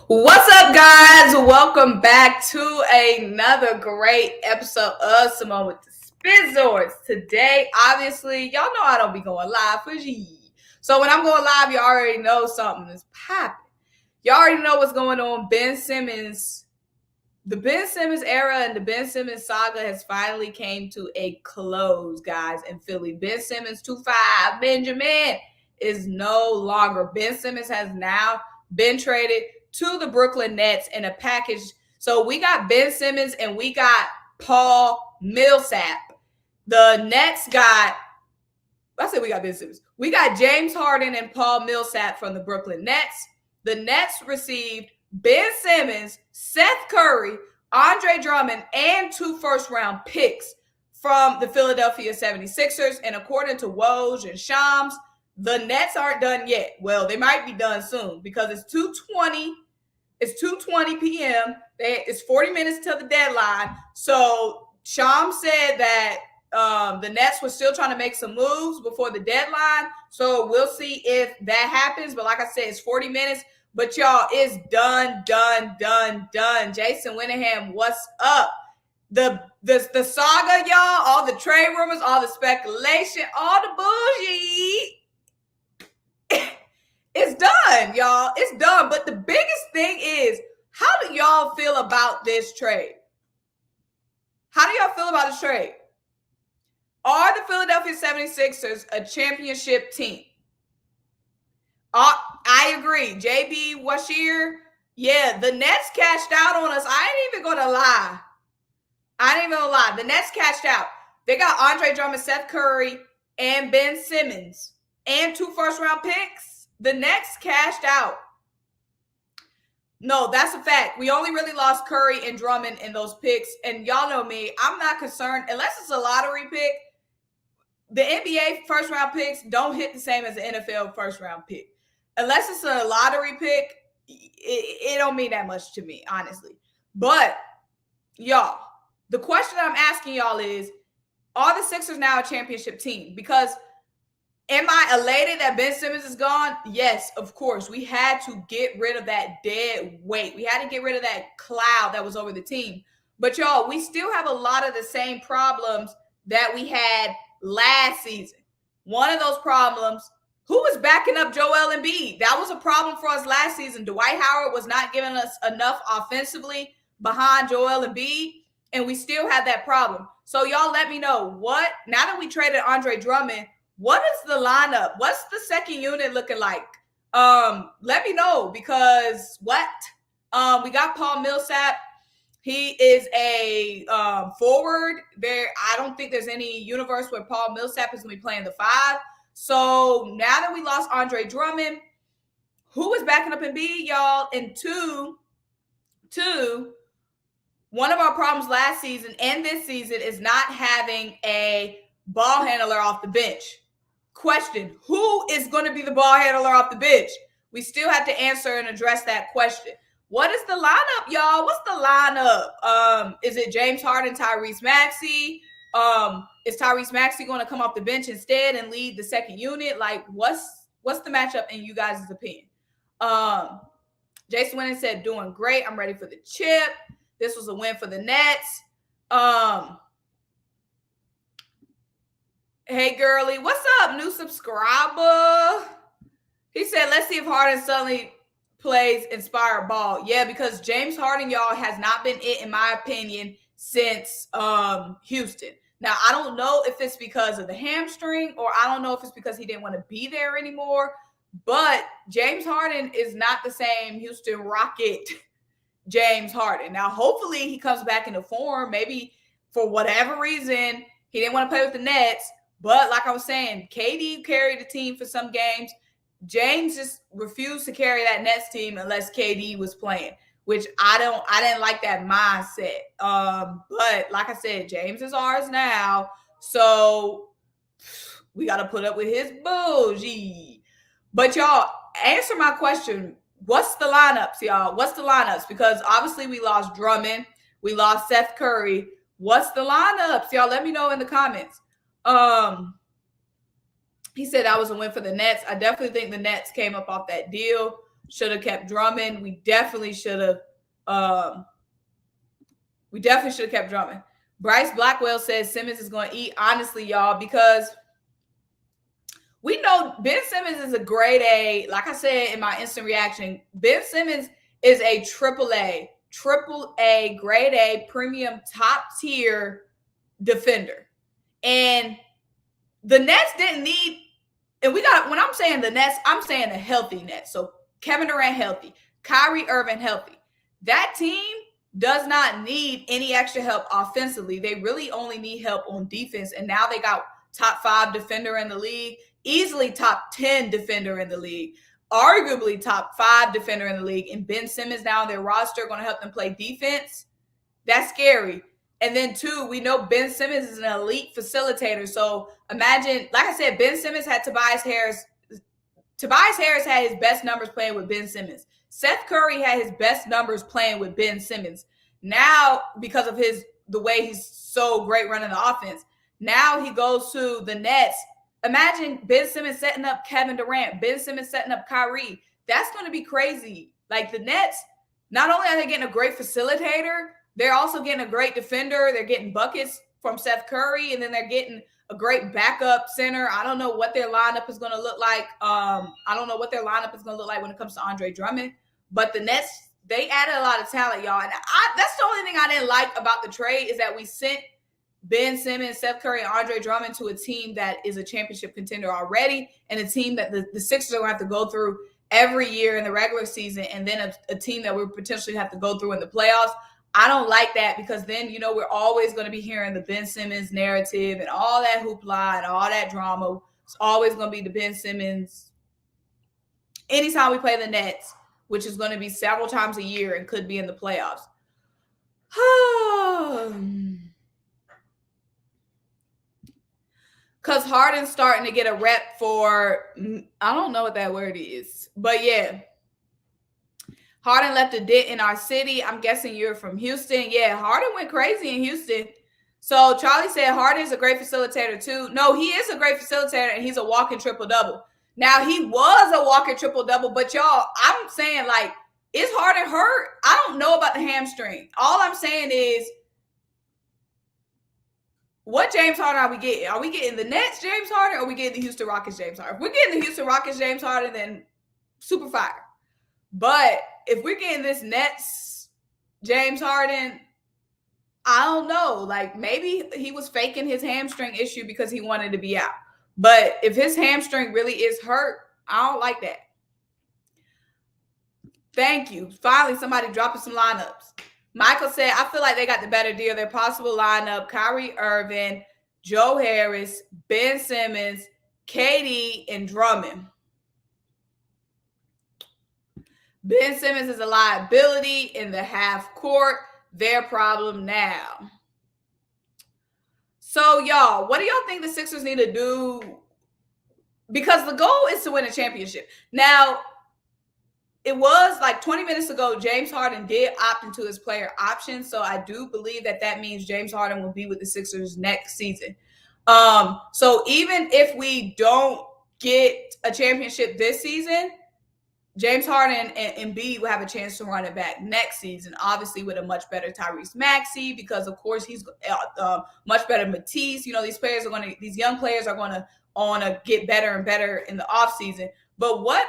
What's up, guys? Welcome back to another great episode of Symone with the Spizzords. Today, obviously, y'all know I don't be going live for G. So when I'm going live, you already know something is popping. You already know what's going on. The Ben Simmons era and the Ben Simmons saga has finally came to a close, guys, in Philly. Ben Simmons 2-5 Benjamin is no longer. Ben Simmons has now been traded to the Brooklyn Nets in a package. So we got Ben Simmons and we got Paul Millsap. The Nets got, I said we got Ben Simmons. We got James Harden and Paul Millsap from the Brooklyn Nets. The Nets received Ben Simmons, Seth Curry, Andre Drummond, and 2 first-round picks from the Philadelphia 76ers. And according to Woj and Shams, the Nets aren't done yet. Well, they might be done soon because it's 2:20. It's 2:20 p.m. It's 40 minutes till the deadline. So Shams said that the Nets were still trying to make some moves before the deadline. So we'll see if that happens. But like I said, it's 40 minutes. But y'all, it's done. Jason Winningham, what's up? The saga, y'all, all the trade rumors, all the speculation, all the bullshit. It's done, y'all. It's done. But the biggest thing is, how do y'all feel about this trade? How do y'all feel about this trade? Are the Philadelphia 76ers a championship team? I agree. JB Washir, yeah, the Nets cashed out on us. I ain't even going to lie. The Nets cashed out. They got Andre Drummond, Seth Curry, and Ben Simmons, and 2 first-round picks. The Nets cashed out. No, that's a fact. We only really lost Curry and Drummond in those picks. And y'all know me, I'm not concerned. Unless it's a lottery pick, the NBA first-round picks don't hit the same as the NFL first-round pick. Unless it's a lottery pick, it don't mean that much to me, honestly. But, y'all, the question I'm asking y'all is, are the Sixers now a championship team? Because am I elated that Ben Simmons is gone? Yes, of course. We had to get rid of that dead weight. We had to get rid of that cloud that was over the team. But, y'all, we still have a lot of the same problems that we had last season. One of those problems, who was backing up Joel Embiid? That was a problem for us last season. Dwight Howard was not giving us enough offensively behind Joel Embiid, and we still had that problem. So y'all let me know, what, now that we traded Andre Drummond, what is the lineup? What's the second unit looking like? Let me know, because we got Paul Millsap. He is a forward. I don't think there's any universe where Paul Millsap is going to be playing the 5. So now that we lost Andre Drummond, who was backing up Embiid, y'all? And two, one of our problems last season and this season is not having a ball handler off the bench. Question, who is going to be the ball handler off the bench? We still have to answer and address that question. What is the lineup, y'all? What's the lineup? Is it James Harden, Tyrese Maxey? Is Tyrese Maxey going to come off the bench instead and lead the second unit? Like, what's the matchup in you guys' opinion? Jason Winning said, doing great. I'm ready for the chip. This was a win for the Nets. Hey, girly, what's up, new subscriber? He said, let's see if Harden suddenly plays inspired ball. Yeah, because James Harden, y'all, has not been it, in my opinion, since Houston. Now, I don't know if it's because of the hamstring, or I don't know if it's because he didn't want to be there anymore, but James Harden is not the same Houston Rocket James Harden. Now, hopefully he comes back into form. Maybe for whatever reason, he didn't want to play with the Nets, but like I was saying, KD carried the team for some games. James just refused to carry that Nets team unless KD was playing, which I didn't like that mindset. But like I said, James is ours now, so we got to put up with his bullshit. But y'all, answer my question. What's the lineups, y'all? What's the lineups? Because obviously we lost Drummond. We lost Seth Curry. What's the lineups? Y'all let me know in the comments. He said that was a win for the Nets. I definitely think the Nets came up off that deal. should have kept Drummond. We definitely should have kept Drummond. Bryce Blackwell says Simmons is going to eat. Honestly, y'all, because we know Ben Simmons is a grade A. Like I said in my instant reaction, Ben Simmons is a triple A, grade A, premium, top tier defender. And the Nets didn't need, and when I'm saying the Nets, I'm saying a healthy Nets. So Kevin Durant healthy, Kyrie Irving healthy. That team does not need any extra help offensively. They really only need help on defense. And now they got top 5 defender in the league, easily top 10 defender in the league, arguably top 5 defender in the league. And Ben Simmons now on their roster going to help them play defense. That's scary. And then 2, we know Ben Simmons is an elite facilitator. So imagine, like I said, Ben Simmons had Tobias Harris. Tobias Harris had his best numbers playing with Ben Simmons. Seth Curry had his best numbers playing with Ben Simmons. Now, because of the way he's so great running the offense, now he goes to the Nets. Imagine Ben Simmons setting up Kevin Durant, Ben Simmons setting up Kyrie. That's going to be crazy. Like the Nets, not only are they getting a great facilitator, they're also getting a great defender. They're getting buckets from Seth Curry, and then they're getting a great backup center. I don't know what their lineup is going to look like. When it comes to Andre Drummond. But the Nets, they added a lot of talent, y'all. And that's the only thing I didn't like about the trade is that we sent Ben Simmons, Seth Curry, and Andre Drummond to a team that is a championship contender already, and a team that the Sixers are going to have to go through every year in the regular season, and then a team that we potentially have to go through in the playoffs. I don't like that because then, we're always going to be hearing the Ben Simmons narrative and all that hoopla and all that drama. It's always going to be the Ben Simmons. Anytime we play the Nets, which is going to be several times a year and could be in the playoffs. Because Harden's starting to get a rep for, I don't know what that word is, but yeah. Harden left a dent in our city. I'm guessing you're from Houston. Yeah, Harden went crazy in Houston. So Charlie said Harden is a great facilitator too. No, he is a great facilitator, and he's a walking triple-double. Now, he was a walking triple-double, but y'all, I'm saying, like, is Harden hurt? I don't know about the hamstring. All I'm saying is, what James Harden are we getting? Are we getting the Nets James Harden, or are we getting the Houston Rockets James Harden? If we're getting the Houston Rockets James Harden, then super fire. But if we're getting this Nets James Harden, I don't know. Like, maybe he was faking his hamstring issue because he wanted to be out. But if his hamstring really is hurt, I don't like that. Thank you. Finally, somebody dropping some lineups. Michael said, I feel like they got the better deal. Their possible lineup, Kyrie Irving, Joe Harris, Ben Simmons, KD, and Drummond. Ben Simmons is a liability in the half court. Their problem now. So, y'all, what do y'all think the Sixers need to do? Because the goal is to win a championship. Now, it was like 20 minutes ago, James Harden did opt into his player option. So I do believe that means James Harden will be with the Sixers next season. So even if we don't get a championship this season, James Harden and Embiid will have a chance to run it back next season, obviously with a much better Tyrese Maxey, because of course he's much better Matisse. These young players are going to get better and better in the offseason. But what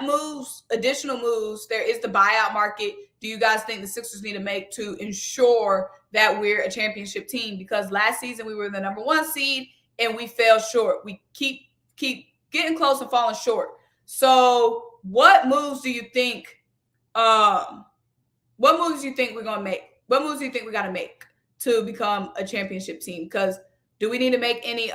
additional moves, there is the buyout market, do you guys think the Sixers need to make to ensure that we're a championship team? Because last season we were the number 1 seed and we fell short. We keep getting close and falling short. So what moves do you think we're going to make? What moves do you think we got to make to become a championship team? Because do we need to make any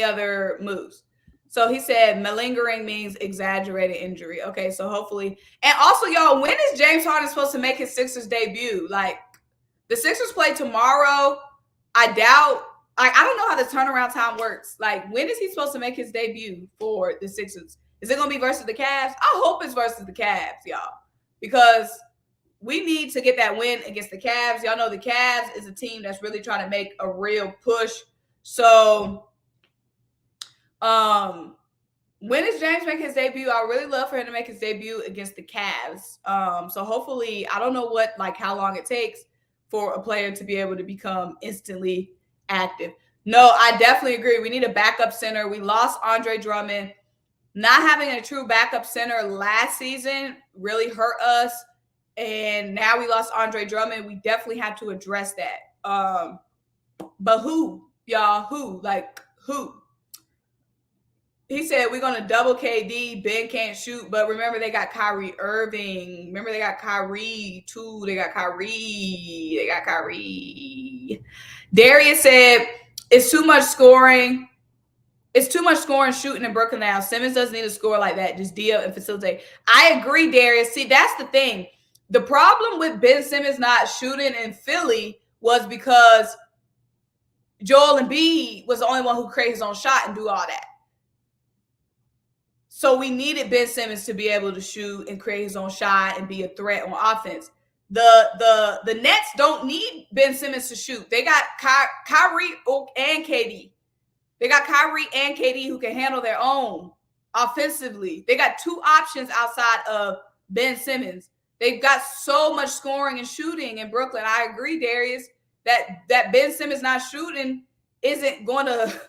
other moves? So he said malingering means exaggerated injury. Okay, so hopefully. And also, y'all, when is James Harden supposed to make his Sixers debut? Like, the Sixers play tomorrow. I doubt. I don't know how the turnaround time works. Like, when is he supposed to make his debut for the Sixers? Is it going to be versus the Cavs? I hope it's versus the Cavs, y'all. Because we need to get that win against the Cavs. Y'all know the Cavs is a team that's really trying to make a real push. So, When is James making his debut? I really love for him to make his debut against the Cavs. So hopefully, I don't know how long it takes for a player to be able to become instantly active. No, I definitely agree. We need a backup center. We lost Andre Drummond. Not having a true backup center last season really hurt us. And now we lost Andre Drummond. We definitely have to address that. But who, y'all? Who? Like, who? He said we're going to double KD. Ben can't shoot. But remember, they got Kyrie Irving. Remember, they got Kyrie, too. They got Kyrie. Darius said it's too much scoring. It's too much scoring shooting in Brooklyn now. Simmons doesn't need to score like that. Just deal and facilitate. I agree, Darius. See, that's the thing. The problem with Ben Simmons not shooting in Philly was because Joel Embiid was the only one who created his own shot and do all that. So we needed Ben Simmons to be able to shoot and create his own shot and be a threat on offense. The Nets don't need Ben Simmons to shoot. They got Kyrie and KD. They got Kyrie and KD who can handle their own offensively. They got two options outside of Ben Simmons. They've got so much scoring and shooting in Brooklyn. I agree, Darius, that Ben Simmons not shooting isn't going to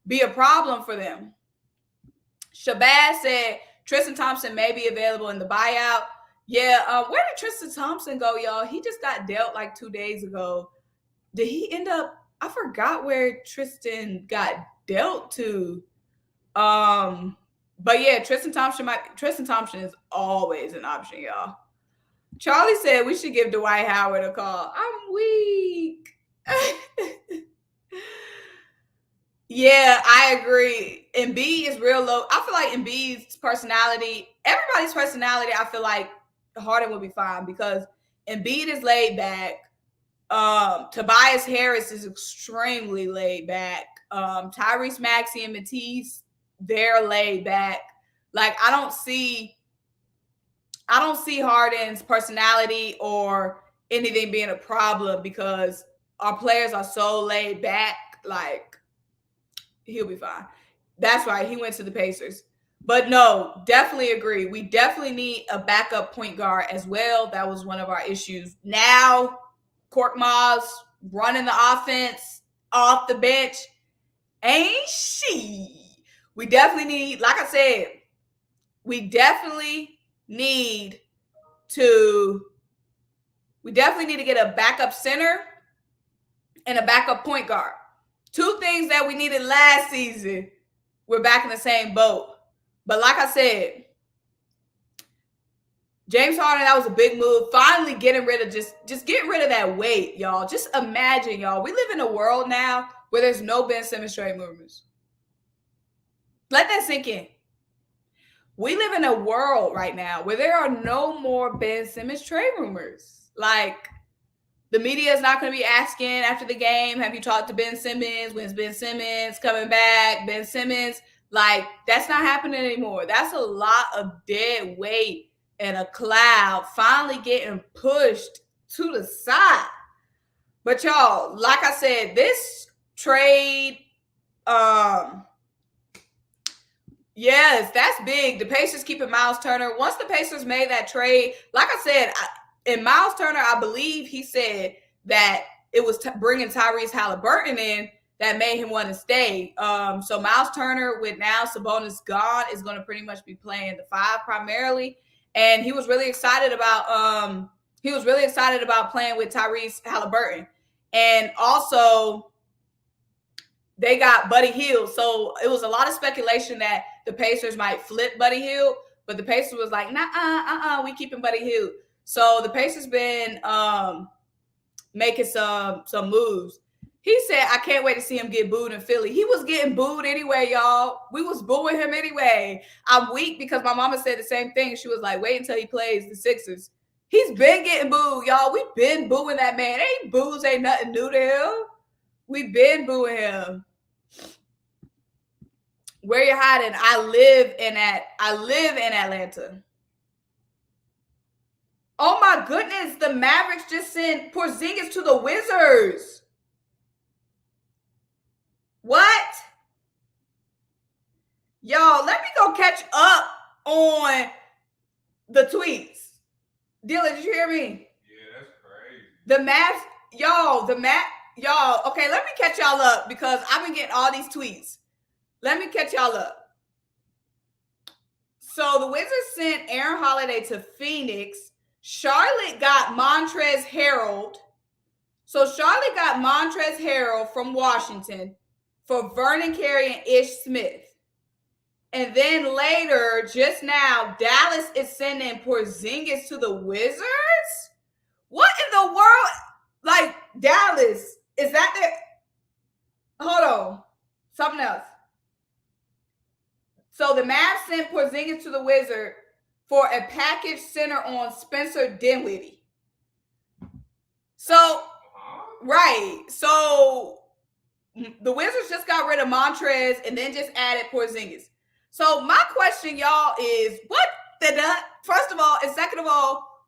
be a problem for them. Shabazz said Tristan Thompson may be available in the buyout. Yeah, where did Tristan Thompson go, y'all? He just got dealt like 2 days ago. Did he end up? I forgot where Tristan got dealt to. But yeah, Tristan Thompson is always an option, y'all. Charlie said we should give Dwight Howard a call. I'm weak. Yeah, I agree. Embiid is real low. I feel like Embiid's personality, everybody's personality, I feel like Harden will be fine because Embiid is laid back. Tobias Harris is extremely laid back. Tyrese Maxey and Matisse, they're laid back. Like I don't see Harden's personality or anything being a problem because our players are so laid back. Like he'll be fine. That's right. He went to the Pacers. But no, definitely agree. We definitely need a backup point guard as well. That was one of our issues. Now, Korkmaz running the offense off the bench. Ain't she? We definitely need, like I said, we definitely need to get a backup center and a backup point guard. Two things that we needed last season. We're back in the same boat. But like I said, James Harden, that was a big move. Finally getting rid of just getting rid of that weight, y'all. Just imagine, y'all. We live in a world now where there's no Ben Simmons trade rumors. Let that sink in. We live in a world right now where there are no more Ben Simmons trade rumors. Like, the media is not going to be asking after the game, have you talked to Ben Simmons? When's Ben Simmons coming back? Ben Simmons, like, that's not happening anymore. That's a lot of dead weight and a cloud finally getting pushed to the side. But y'all, like I said, this trade, yes, that's big. The Pacers keeping Miles Turner. Once the Pacers made that trade, like I said, and Miles Turner, I believe he said that it was bringing Tyrese Halliburton in that made him want to stay. So Miles Turner, with now Sabonis gone, is going to pretty much be playing the 5 primarily. And he was really excited about playing with Tyrese Halliburton. And also, they got Buddy Hield. So it was a lot of speculation that the Pacers might flip Buddy Hield, but the Pacers was like, we keeping Buddy Hield. So the Pacers been making some moves. He said, I can't wait to see him get booed in Philly. He was getting booed anyway, y'all. We was booing him anyway. I'm weak because my mama said the same thing. She was like, wait until he plays the Sixers. He's been getting booed, y'all. We've been booing that man. Ain't nothing new to him. We've been booing him. Where you hiding? I live in Atlanta. Oh my goodness, the Mavericks just sent Porzingis to the Wizards. What? Y'all, let me go catch up on the tweets. Dylan, did you hear me? Yeah, that's crazy. The Mavs, y'all, okay, let me catch y'all up because I've been getting all these tweets. Let me catch y'all up. So the Wizards sent Aaron Holiday to Phoenix. Charlotte got Montrezl Harrell. So Charlotte got Montrezl Harrell from Washington for Vernon Carey and Ish Smith. And then later, just now, Dallas is sending Porzingis to the Wizards? What in the world? Like, Dallas, is that the... Hold on. Something else. So the Mavs sent Porzingis to the Wizard for a package center on Spencer Dinwiddie. So, right. So the Wizards just got rid of Montrez and then just added Porzingis. So my question, y'all, is what first of all, and second of all,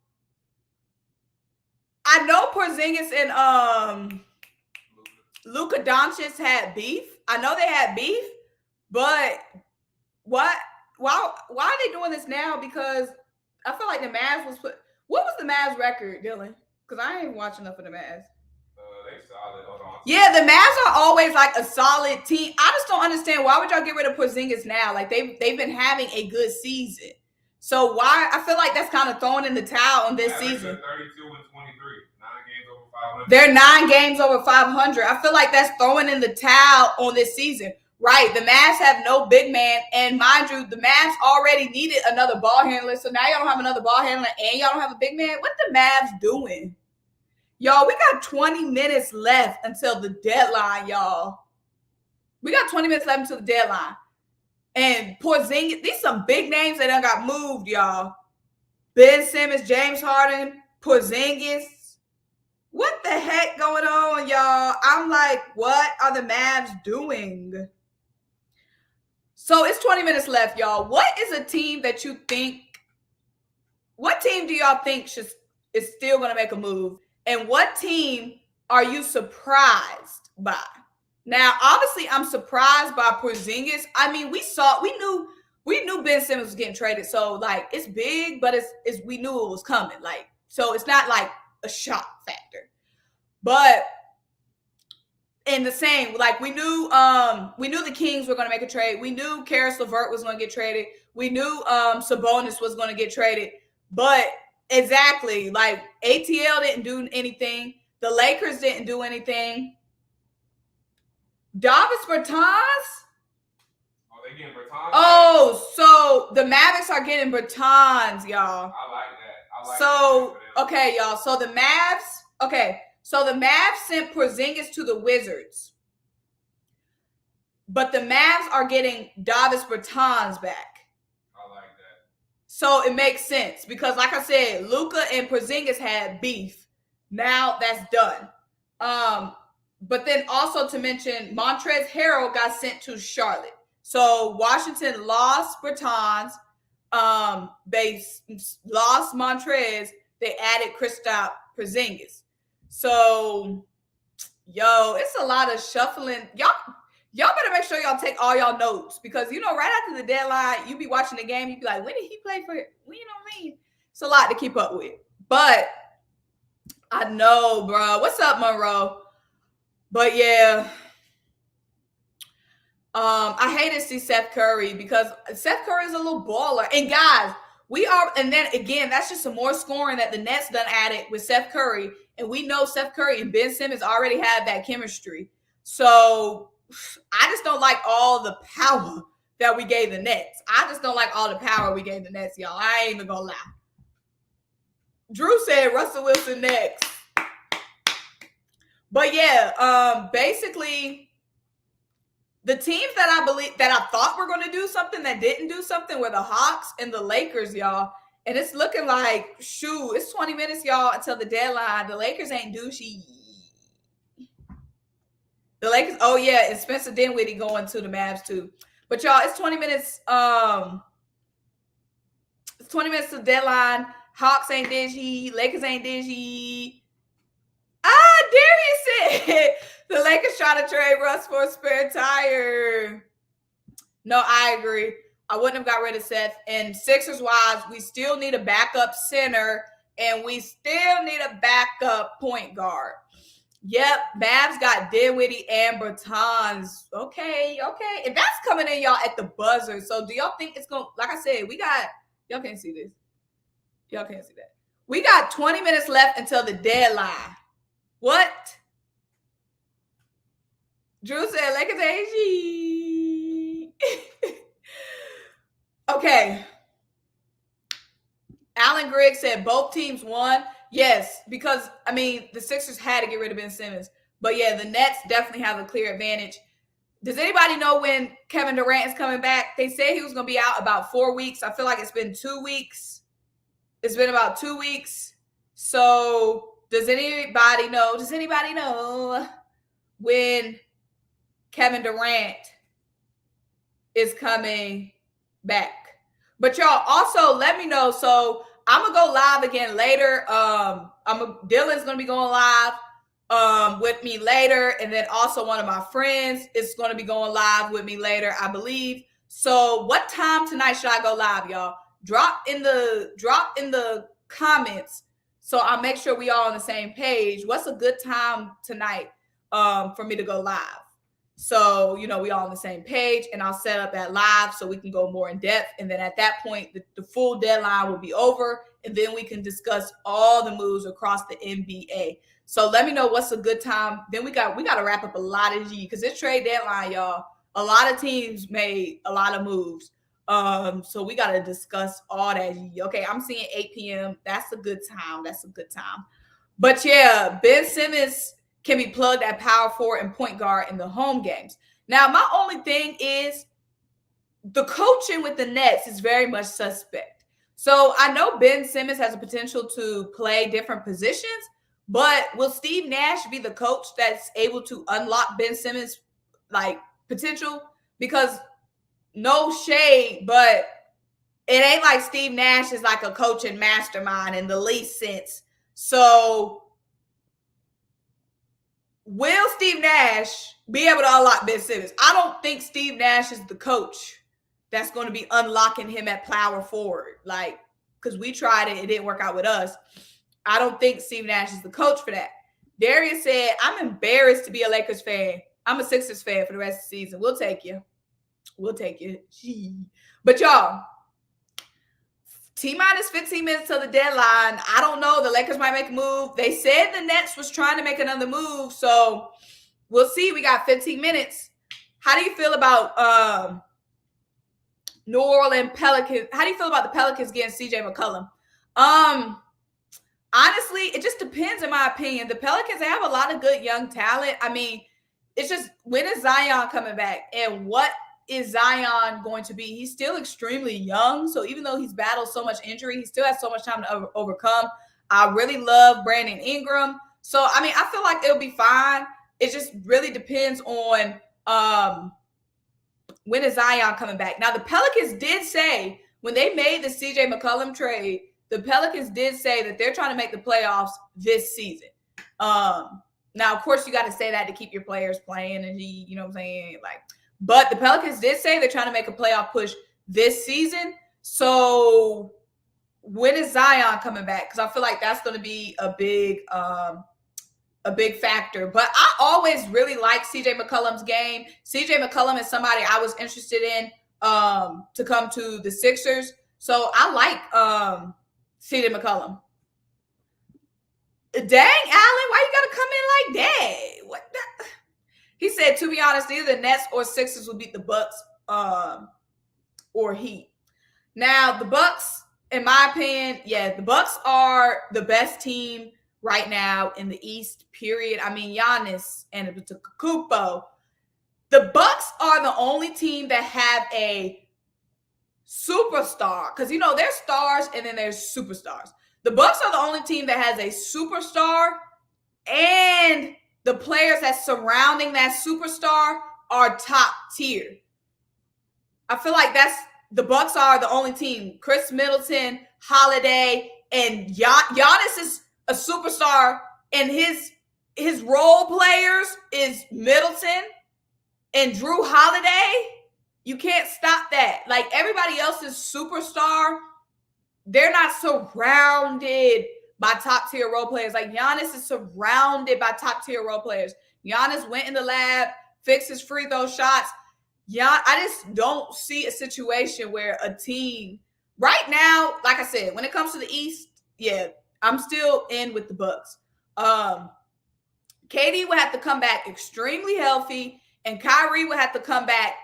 I know Porzingis and Luka Doncic had beef. I know they had beef, but why are they doing this now? Because I feel like the Mavs what was the Mavs record, Dylan? Because I ain't watching enough of the Mavs. They solid. Hold on. Yeah, the Mavs are always like a solid team. I just don't understand why would y'all get rid of Porzingis now? Like they've been having a good season. So why? I feel like that's kind of throwing in the towel on this season. 32 and 23, 9 games over 500. They're 9 games over 500. I feel like that's throwing in the towel on this season. Right, the Mavs have no big man, and mind you, the Mavs already needed another ball handler, so now y'all don't have another ball handler, and y'all don't have a big man. What the Mavs doing? Y'all, we got 20 minutes left until the deadline, y'all. We got 20 minutes left until the deadline. And Porzingis, these some big names that done got moved, y'all. Ben Simmons, James Harden, Porzingis. What the heck going on, y'all? I'm like, what are the Mavs doing? So it's 20 minutes left, y'all. What is a team that you think, what team do y'all think is still going to make a move? And what team are you surprised by? Now, obviously, I'm surprised by Porzingis. I mean, we knew Ben Simmons was getting traded. So, like, it's big, but we knew it was coming. Like, so it's not like a shock factor. But in the same, like we knew the Kings were going to make a trade. We knew Karis LeVert was going to get traded. We knew Sabonis was going to get traded. But exactly, like ATL didn't do anything. The Lakers didn't do anything. Davis Bertans? Oh, they getting Bertans? Oh, so the Mavericks are getting Bertans, y'all. I like that. So, okay, y'all. So the Mavs sent Porzingis to the Wizards. But the Mavs are getting Davis Bertans back. I like that. So it makes sense because, like I said, Luka and Porzingis had beef. Now that's done. But then also to mention, Montrezl Harrell got sent to Charlotte. So Washington lost Bertans. They lost Montrez. They added Kristaps Porzingis. So, yo, it's a lot of shuffling. Y'all better make sure y'all take all y'all notes because, right after the deadline, you be watching the game. You be like, when did he play for it? Well, you know what I mean? It's a lot to keep up with. But I know, bro. What's up, Monroe? But, yeah. I hate to see Seth Curry because Seth Curry is a little baller. And, guys, and then, again, that's just some more scoring that the Nets done added with Seth Curry. And we know Seth Curry and Ben Simmons already have that chemistry. So I just don't like all the power that we gave the Nets. I just don't like all the power we gave the Nets, y'all. I ain't even gonna lie. Drew said Russell Wilson next. But yeah, basically the teams that I thought were going to do something that didn't do something were the Hawks and the Lakers, y'all. And it's looking like, it's 20 minutes, y'all, until the deadline. The Lakers ain't douchey. The Lakers, oh, yeah, and Spencer Dinwiddie going to the Mavs, too. But, y'all, it's 20 minutes. It's 20 minutes to the deadline. Hawks ain't dingy. Lakers ain't dingy. Darius said the Lakers trying to trade Russ for a spare tire. No, I agree. I wouldn't have got rid of Seth. And Sixers wise, we still need a backup center and we still need a backup point guard. Yep, Babs got Dinwiddie and Bertans. Okay. And that's coming in, y'all, at the buzzer. So do y'all think it's going to, like I said, y'all can't see this. Y'all can't see that. We got 20 minutes left until the deadline. What? Drew said Lakers AG. Okay. Alan Griggs said both teams won. Yes, because, I mean, the Sixers had to get rid of Ben Simmons. But, yeah, the Nets definitely have a clear advantage. Does anybody know when Kevin Durant is coming back? They say he was going to be out about 4 weeks. I feel like it's been 2 weeks. It's been about 2 weeks. So, does anybody know when Kevin Durant is coming back? But y'all also let me know. So I'm gonna go live again later. Dylan's gonna be going live with me later, and then also one of my friends is gonna be going live with me later, I believe. So what time tonight should I go live, y'all? Drop in the comments so I'll make sure we all on the same page. What's a good time tonight for me to go live? So, we all on the same page, and I'll set up that live so we can go more in depth. And then at that point, the full deadline will be over, and then we can discuss all the moves across the NBA. So let me know what's a good time. Then we got to wrap up a lot of G because it's trade deadline, y'all. A lot of teams made a lot of moves. So we got to discuss all that G. Okay, I'm seeing 8 p.m. That's a good time. But yeah, Ben Simmons can be plugged at power forward and point guard in the home games. Now, my only thing is the coaching with the Nets is very much suspect. So I know Ben Simmons has a potential to play different positions, but will Steve Nash be the coach that's able to unlock Ben Simmons' potential? Because no shade, but it ain't like Steve Nash is like a coaching mastermind in the least sense. So will Steve Nash be able to unlock Ben Simmons? I don't think Steve Nash is the coach that's going to be unlocking him at power forward. Because we tried it, it didn't work out with us. I don't think Steve Nash is the coach for that. Darius said, I'm embarrassed to be a Lakers fan. I'm a Sixers fan for the rest of the season. We'll take you. Gee. But y'all, T-minus 15 minutes till the deadline. I don't know. The Lakers might make a move. They said the Nets was trying to make another move. So we'll see. We got 15 minutes. How do you feel about New Orleans Pelicans? How do you feel about the Pelicans getting CJ McCollum? Honestly, it just depends in my opinion. The Pelicans, they have a lot of good young talent. I mean, it's just, when is Zion coming back? And what is Zion going to be? He's still extremely young. So even though he's battled so much injury, he still has so much time to overcome. I really love Brandon Ingram. So, I mean, I feel like it'll be fine. It just really depends on when is Zion coming back. Now, the Pelicans did say when they made the CJ McCollum trade, the Pelicans did say that they're trying to make the playoffs this season. Now, of course, you got to say that to keep your players playing and you know what I'm saying? But the Pelicans did say they're trying to make a playoff push this season. So when is Zion coming back? Because I feel like that's going to be a big factor. But I always really like CJ McCollum's game. CJ McCollum is somebody I was interested in to come to the Sixers. So I like CJ McCollum. Dang, Allen, why you got to come in like that? What the? He said, to be honest, either the Nets or Sixers will beat the Bucks or Heat. Now, the Bucks, in my opinion, the Bucks are the best team right now in the East, period. I mean, Giannis and Antetokounmpo. The Bucks are the only team that have a superstar. Because, there's stars and then there's superstars. The Bucks are the only team that has a superstar, and the players that's surrounding that superstar are top tier. I feel like the Bucks are the only team. Chris Middleton, Holiday, and Giannis is a superstar, and his role players is Middleton and Drew Holiday You can't stop that. Like everybody else's superstar, they're not surrounded by top tier role players. Like Giannis is surrounded by top tier role players. Giannis went in the lab, fixed his free throw shots. Yeah, I just don't see a situation where a team right now, like I said, when it comes to the East, yeah, I'm still in with the Bucks. KD would have to come back extremely healthy, and Kyrie would have to come back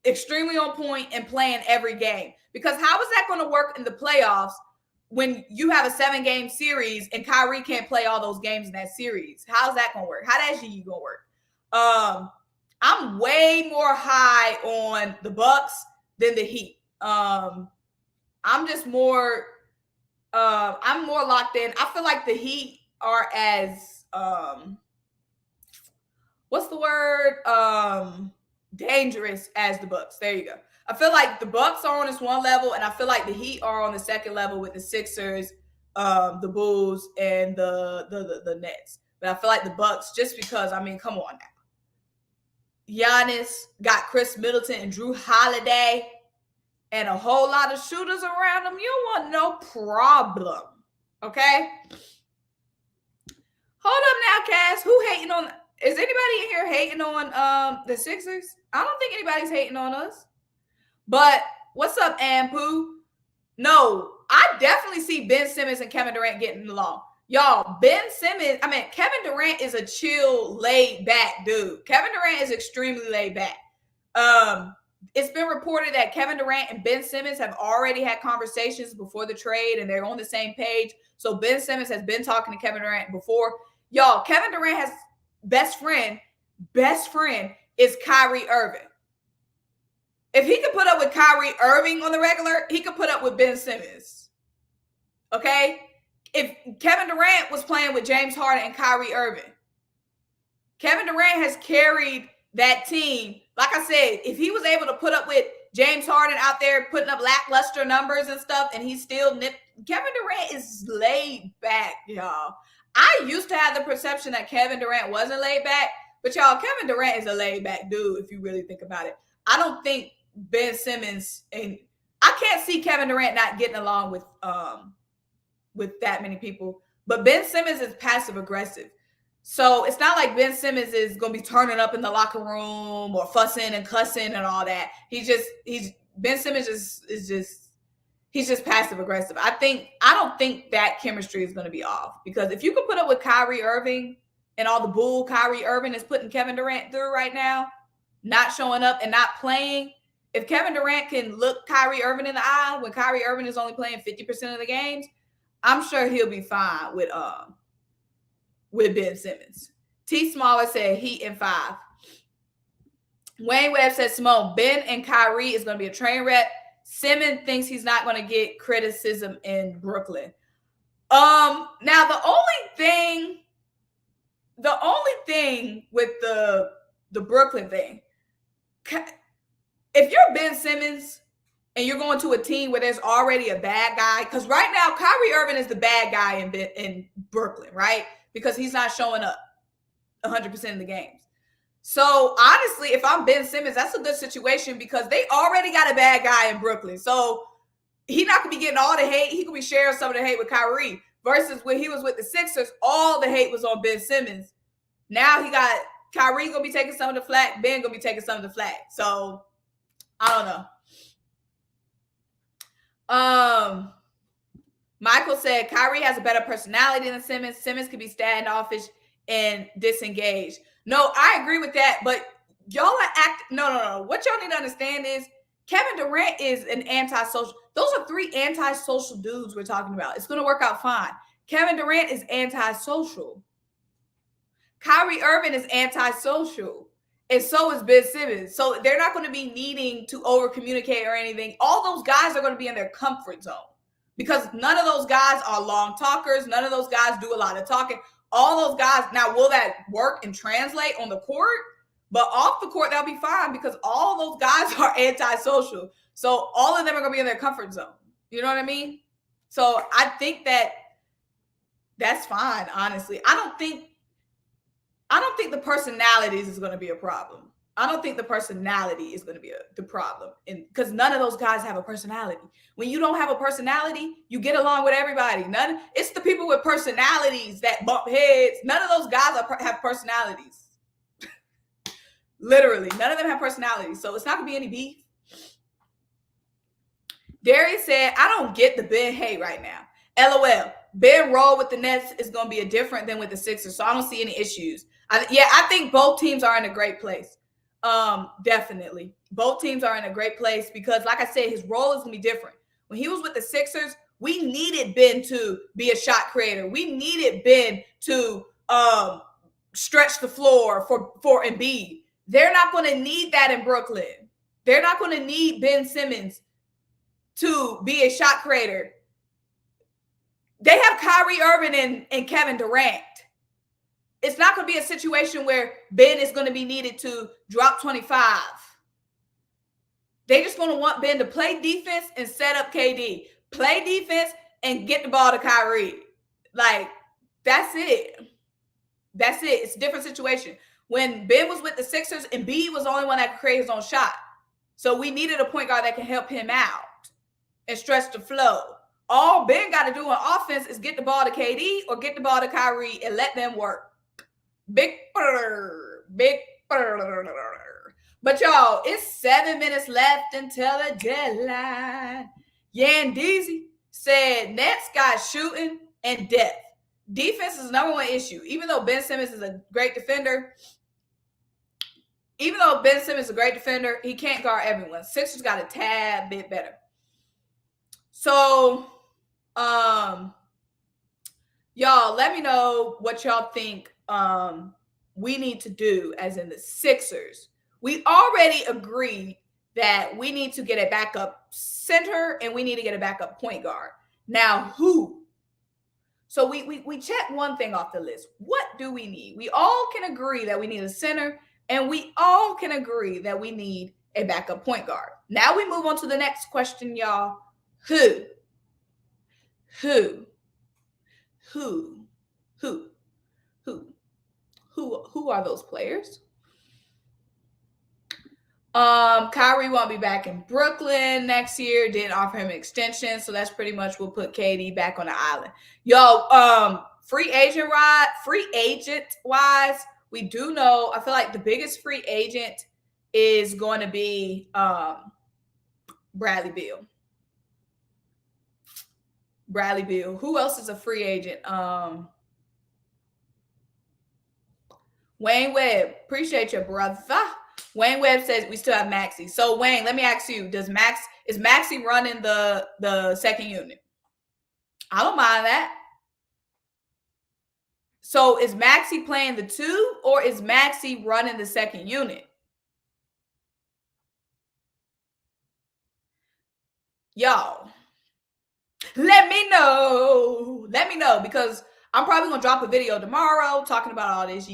extremely on point and playing every game. Because how is that going to work in the playoffs when you have a 7-game series and Kyrie can't play all those games in that series? How's that going to work? How that G going to work? I'm way more high on the Bucks than the Heat. I'm just more I'm more locked in. I feel like the Heat are as what's the word? Dangerous as the Bucks. There you go. I feel like the Bucks are on this one level, and I feel like the Heat are on the second level with the Sixers, the Bulls, and the Nets. But I feel like the Bucks, just because, I mean, come on now. Giannis got Chris Middleton and Drew Holiday and a whole lot of shooters around them. You don't want no problem. Okay? Hold up now, Cass. Who hating on? Is anybody in here hating on the Sixers? I don't think anybody's hating on us. But what's up, Ampu? No, I definitely see Ben Simmons and Kevin Durant getting along. Y'all, Kevin Durant is a chill, laid back dude. Kevin Durant is extremely laid back. It's been reported that Kevin Durant and Ben Simmons have already had conversations before the trade, and they're on the same page. So Ben Simmons has been talking to Kevin Durant before. Y'all, Kevin Durant has best friend is Kyrie Irving. If he could put up with Kyrie Irving on the regular, he could put up with Ben Simmons. Okay? If Kevin Durant was playing with James Harden and Kyrie Irving, Kevin Durant has carried that team. Like I said, if he was able to put up with James Harden out there putting up lackluster numbers and stuff, and he still Kevin Durant is laid back, y'all. I used to have the perception that Kevin Durant wasn't laid back, but y'all, Kevin Durant is a laid back dude if you really think about it. I don't think Ben Simmons, and I can't see Kevin Durant not getting along with that many people, but Ben Simmons is passive aggressive. So it's not like Ben Simmons is going to be turning up in the locker room or fussing and cussing and all that. Ben Simmons he's just passive aggressive. I don't think that chemistry is going to be off, because if you could put up with Kyrie Irving and all the bull Kyrie Irving is putting Kevin Durant through right now, not showing up and not playing. If Kevin Durant can look Kyrie Irving in the eye when Kyrie Irving is only playing 50% of the games, I'm sure he'll be fine with Ben Simmons. T. Smaller said Heat in 5. Wayne Webb said Symone, Ben and Kyrie is going to be a train wreck. Simmons thinks he's not going to get criticism in Brooklyn. Now the only thing with the Brooklyn thing, if you're Ben Simmons and you're going to a team where there's already a bad guy, because right now Kyrie Irving is the bad guy in Brooklyn, right? Because he's not showing up 100% of the games. So honestly, if I'm Ben Simmons, that's a good situation because they already got a bad guy in Brooklyn. So he's not going to be getting all the hate. He could be sharing some of the hate with Kyrie, versus when he was with the Sixers, all the hate was on Ben Simmons. Now he got Kyrie going to be taking some of the flack. Ben going to be taking some of the flack. So I don't know. Michael said Kyrie has a better personality than Simmons. Simmons could be standoffish and disengaged. No, I agree with that, but y'all are no. What y'all need to understand is Kevin Durant is an antisocial. Those are 3 antisocial dudes we're talking about. It's going to work out fine. Kevin Durant is antisocial. Kyrie Irving is antisocial. And so is Ben Simmons. So they're not going to be needing to over-communicate or anything. All those guys are going to be in their comfort zone because none of those guys are long talkers. None of those guys do a lot of talking. All those guys, now will that work and translate on the court? But off the court, that'll be fine because all those guys are antisocial. So all of them are going to be in their comfort zone. You know what I mean? So I think that's fine, honestly. I don't think the personalities is going to be a problem. I don't think the personality is going to be the problem, and because none of those guys have a personality. When you don't have a personality, you get along with everybody. It's the people with personalities that bump heads. None of those guys have personalities. Literally, none of them have personalities, so it's not going to be any beef. Darius said, "I don't get the Ben hate right now. LOL. Ben roll with the Nets is going to be different than with the Sixers, so I don't see any issues. I think both teams are in a great place. Definitely. Both teams are in a great place because, like I said, his role is going to be different. When he was with the Sixers, we needed Ben to be a shot creator. We needed Ben to stretch the floor for Embiid. They're not going to need that in Brooklyn. They're not going to need Ben Simmons to be a shot creator. They have Kyrie Irving and Kevin Durant. It's not going to be a situation where Ben is going to be needed to drop 25. They just going to want Ben to play defense and set up KD. Play defense and get the ball to Kyrie. Like, that's it. That's it. It's a different situation. When Ben was with the Sixers, Embiid was the only one that could create his own shot. So we needed a point guard that can help him out and stretch the flow. All Ben got to do on offense is get the ball to KD or get the ball to Kyrie and let them work. Big. But y'all, it's 7 minutes left until the deadline. Yandeezy said Nets got shooting and depth. Defense is the number one issue. Even though Ben Simmons is a great defender, he can't guard everyone. Sixers got a tad bit better. So, y'all, let me know what y'all think we need to do, as in the Sixers. We already agreed that we need to get a backup center and we need to get a backup point guard. Now, who? So we check one thing off the list. What do we need? We all can agree that we need a center, and we all can agree that we need a backup point guard. Now we move on to the next question, y'all. Who are those players? Kyrie won't be back in Brooklyn next year. Didn't offer him an extension, so that's pretty much will put KD back on the island. Yo, free agent wise, we do know. I feel like the biggest free agent is going to be Bradley Beal. Who else is a free agent? Wayne Webb. Appreciate you, brother. Wayne Webb says we still have Maxey. So Wayne, let me ask you: is Maxey running the second unit? I don't mind that. So is Maxey playing the 2, or is Maxey running the second unit? Y'all, let me know. Because I'm probably gonna drop a video tomorrow talking about all this.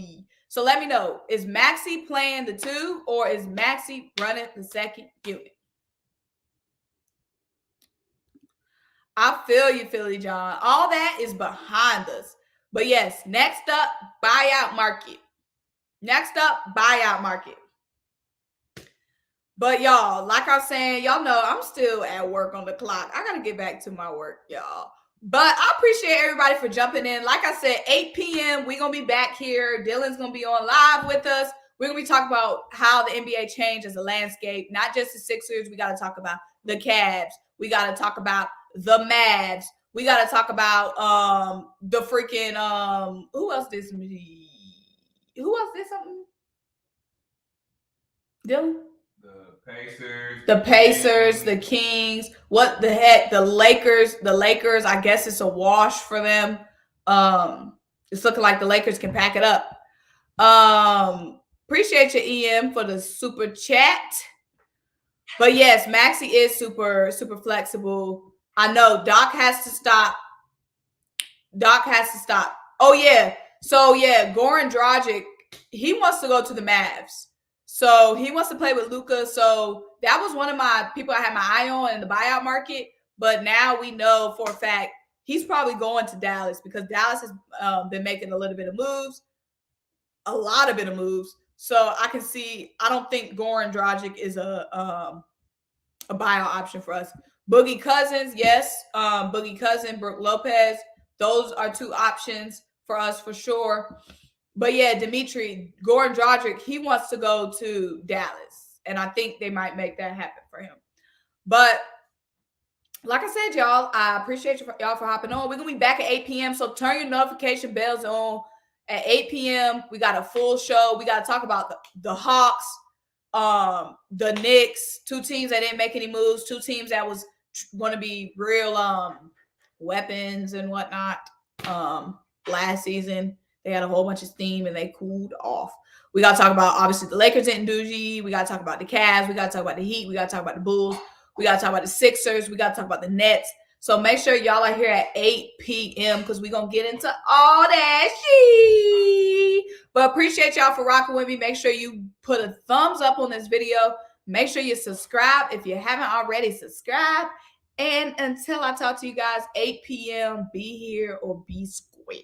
So let me know, is Maxey playing the 2, or is Maxey running the second unit? I feel you, Philly John. All that is behind us. But yes, next up, buyout market. But y'all, like I was saying, y'all know I'm still at work on the clock. I got to get back to my work, y'all. But I appreciate everybody for jumping in. Like I said, 8 p.m., we're going to be back here. Dylan's going to be on live with us. We're going to be talking about how the NBA changed as a landscape, not just the Sixers. We got to talk about the Cavs. We got to talk about the Mavs. We got to talk about the freaking who else did something? Dylan? The Pacers, the Kings. What the heck? The Lakers, I guess it's a wash for them. It's looking like the Lakers can pack it up. Appreciate you, EM, for the super chat. But yes, Maxey is super, super flexible. I know Doc has to stop. Oh, yeah. So, yeah, Goran Dragic, he wants to go to the Mavs. So he wants to play with Luka. So that was one of my people I had my eye on in the buyout market. But now we know for a fact he's probably going to Dallas, because Dallas has been making a lot of moves. So I can see. I don't think Goran Dragic is a buyout option for us. Boogie Cousins, yes. Boogie Cousin, Brooke Lopez. Those are two options for us for sure. But yeah, Dimitri, Goran Dragic, he wants to go to Dallas. And I think they might make that happen for him. But like I said, y'all, I appreciate y'all for hopping on. We're going to be back at 8 p.m. So turn your notification bells on at 8 p.m. We got a full show. We got to talk about the Hawks, the Knicks, two teams that didn't make any moves, two teams that was going to be real weapons and whatnot. Last season, they had a whole bunch of steam and they cooled off. We got to talk about, obviously, the Lakers didn't do G. We got to talk about the Cavs. We got to talk about the Heat. We got to talk about the Bulls. We got to talk about the Sixers. We got to talk about the Nets. So make sure y'all are here at 8 p.m. because we're going to get into all that shit. But appreciate y'all for rocking with me. Make sure you put a thumbs up on this video. Make sure you subscribe. If you haven't already, subscribe. And until I talk to you guys, 8 p.m., be here or be square.